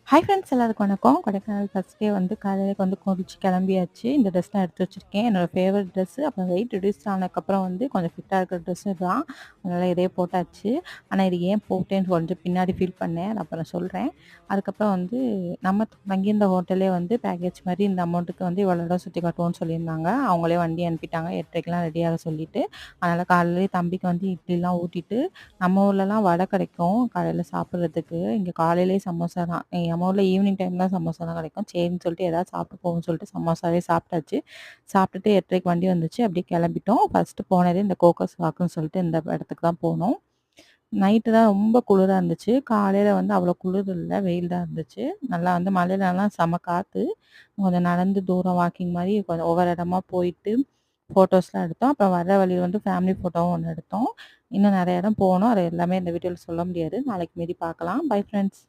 Hi friends எல்லாருக்கும் வணக்கம். Kodaikanal first day வந்து காலையில வந்து குளிச்சு கிளம்பியாச்சு. இந்த ட்ரெஸ் தான் எடுத்து வச்சிருக்கேன். என்னோட ஃபேவரட் ட்ரெஸ்ஸு. அப்புறம் வெயிட் ரெடியூஸ் ஆனதுக்கப்புறம் வந்து கொஞ்சம் ஃபிட்டா இருக்கிற ட்ரெஸ் இதுதான். அதனால இதே போட்டாச்சு. ஆனா இது ஏன் போட்டேன்னு கொஞ்சம் பின்னாடி ஃபீல் பண்ணேன். அது அப்புறம் சொல்றேன். அதுக்கப்புறம் வந்து நம்ம தங்கியிருந்த ஹோட்டலே வந்து பேக்கேஜ் மாரி இந்த அமௌண்ட்டுக்கு வந்து இவ்வளோ இடம் சுத்தி காட்டுவோம்னு சொல்லியிருந்தாங்க. அவங்களே வண்டி அனுப்பிட்டாங்க. 8:30க்கெல்லாம் ரெடியாக சொல்லிட்டு. அதனால காலையிலேயே தம்பிக்கு வந்து இட்லிலாம் ஊட்டிட்டு நம்ம ஊர்லலாம் வடை கிடைக்கும் காலையில சாப்பிடுறதுக்கு. இங்க காலையிலேயே சமோசா தான். நம்ம ஊர்ல ஈவினிங் டைம் தான் சமோசாலாம் கிடைக்கும். சரின்னு சொல்லிட்டு ஏதாவது சாப்பிட்டு போவோம்னு சொல்லிட்டு சமோசாவே சாப்பிட்டாச்சு. சாப்பிட்டுட்டு 8:30க்கு வண்டி வந்துச்சு. அப்படியே கிளம்பிட்டோம். ஃபர்ஸ்ட்டு போனதே இந்த கோக்கஸ் வாக்குன்னு சொல்லிட்டு இந்த இடத்துக்கு தான் போனோம். நைட்டு தான் ரொம்ப குளிரா இருந்துச்சு. காலையில வந்து அவ்வளோ குளிர் இல்ல. வெயில் தான் இருந்துச்சு. நல்லா வந்து மழையிலலாம் செம காத்து. கொஞ்சம் நடந்து தூரம் வாக்கிங் மாரி கொஞ்சம் ஒவ்வொரு இடமா போயிட்டு ஃபோட்டோஸ்லாம் எடுத்தோம். அப்புறம் வர வழியில வந்து ஃபேமிலி ஃபோட்டோவும் ஒண்ணு எடுத்தோம். இன்னும் நெறைய இடம் போனோம். அது எல்லாமே இந்த வீடியோல சொல்ல முடியாது. நாளைக்கு மீதி பார்க்கலாம். Bye friends.